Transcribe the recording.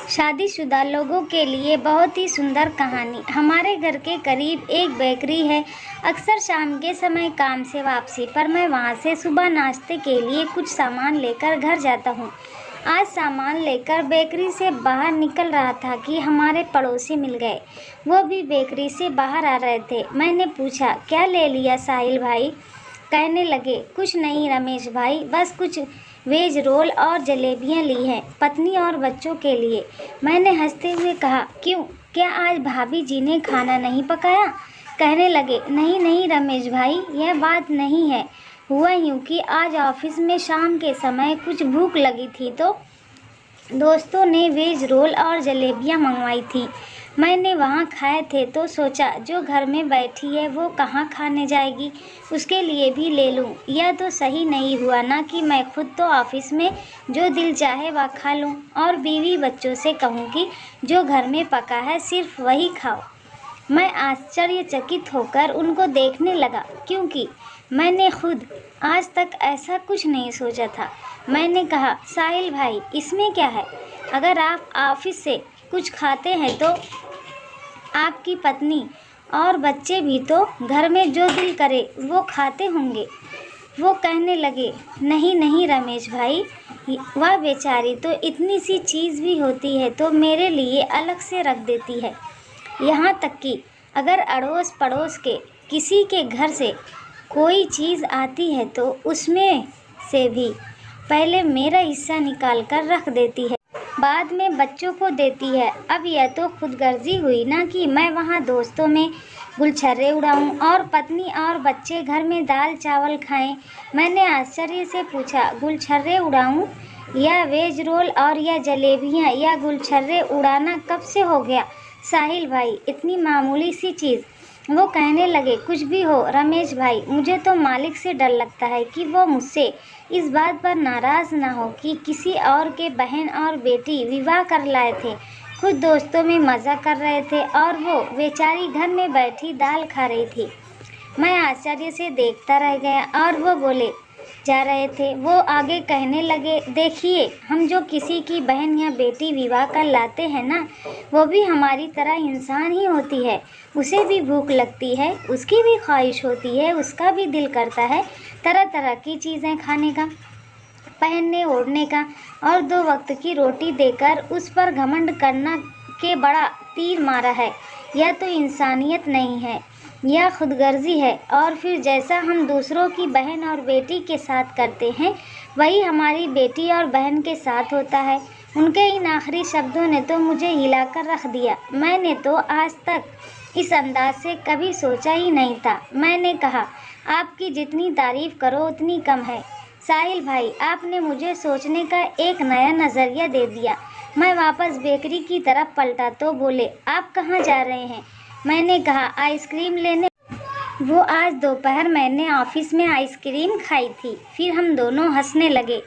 शादीशुदा लोगों के लिए बहुत ही सुंदर कहानी। हमारे घर के करीब एक बेकरी है। अक्सर शाम के समय काम से वापसी पर मैं वहां से सुबह नाश्ते के लिए कुछ सामान लेकर घर जाता हूं। आज सामान लेकर बेकरी से बाहर निकल रहा था कि हमारे पड़ोसी मिल गए। वो भी बेकरी से बाहर आ रहे थे। मैंने पूछा, क्या ले लिया साहिल भाई? कहने लगे, कुछ नहीं रमेश भाई, बस कुछ वेज रोल और जलेबियां ली हैं, पत्नी और बच्चों के लिए। मैंने हंसते हुए कहा, क्यों, क्या आज भाभी जी ने खाना नहीं पकाया? कहने लगे, नहीं नहीं रमेश भाई, यह बात नहीं है। हुआ यूँ कि आज ऑफिस में शाम के समय कुछ भूख लगी थी तो दोस्तों ने वेज रोल और जलेबियां मंगवाई थी। मैंने वहाँ खाए थे तो सोचा, जो घर में बैठी है वो कहाँ खाने जाएगी, उसके लिए भी ले लूँ। यह तो सही नहीं हुआ ना कि मैं खुद तो ऑफिस में जो दिल चाहे वह खा लूँ और बीवी बच्चों से कहूँ कि जो घर में पका है सिर्फ वही खाओ। मैं आश्चर्यचकित होकर उनको देखने लगा, क्योंकि मैंने खुद आज तक ऐसा कुछ नहीं सोचा था। मैंने कहा, साहिल भाई, इसमें क्या है? अगर आप ऑफिस से कुछ खाते हैं तो आपकी पत्नी और बच्चे भी तो घर में जो दिल करे वो खाते होंगे। वो कहने लगे, नहीं नहीं रमेश भाई, वह बेचारी तो इतनी सी चीज़ भी होती है तो मेरे लिए अलग से रख देती है। यहाँ तक कि अगर अड़ोस पड़ोस के किसी के घर से कोई चीज़ आती है तो उसमें से भी पहले मेरा हिस्सा निकाल कर रख देती है, बाद में बच्चों को देती है। अब यह तो खुदगर्जी हुई ना कि मैं वहाँ दोस्तों में गुलछर्रे उड़ाऊँ और पत्नी और बच्चे घर में दाल चावल खाएं। मैंने आश्चर्य से पूछा, गुलछर्रे उड़ाऊँ? या वेज रोल और या जलेबियाँ या गुलछर्रे उड़ाना कब से हो गया साहिल भाई, इतनी मामूली सी चीज़। वो कहने लगे, कुछ भी हो रमेश भाई, मुझे तो मालिक से डर लगता है कि वो मुझसे इस बात पर नाराज़ ना हो कि किसी और के बहन और बेटी विवाह कर लाए थे। खुद दोस्तों में मज़ा कर रहे थे और वो बेचारी घर में बैठी दाल खा रही थी। मैं आश्चर्य से देखता रह गया और वो बोले जा रहे थे। वो आगे कहने लगे, देखिए, हम जो किसी की बहन या बेटी विवाह कर लाते हैं ना, वो भी हमारी तरह इंसान ही होती है। उसे भी भूख लगती है, उसकी भी ख्वाहिश होती है, उसका भी दिल करता है तरह तरह की चीज़ें खाने का, पहनने ओढ़ने का, और 2 वक्त की रोटी देकर उस पर घमंड करना के बड़ा तीर मारा है। यह तो इंसानियत नहीं है, यह खुदगर्जी है। और फिर जैसा हम दूसरों की बहन और बेटी के साथ करते हैं, वही हमारी बेटी और बहन के साथ होता है। उनके इन आखिरी शब्दों ने तो मुझे हिलाकर रख दिया। मैंने तो आज तक इस अंदाज से कभी सोचा ही नहीं था। मैंने कहा, आपकी जितनी तारीफ़ करो उतनी कम है साहिल भाई, आपने मुझे सोचने का एक नया नज़रिया दे दिया। मैं वापस बेकरी की तरफ पलटा तो बोले, आप कहाँ जा रहे हैं? मैंने कहा, आइसक्रीम लेने। वो आज दोपहर मैंने ऑफिस में आइसक्रीम खाई थी। फिर हम दोनों हंसने लगे।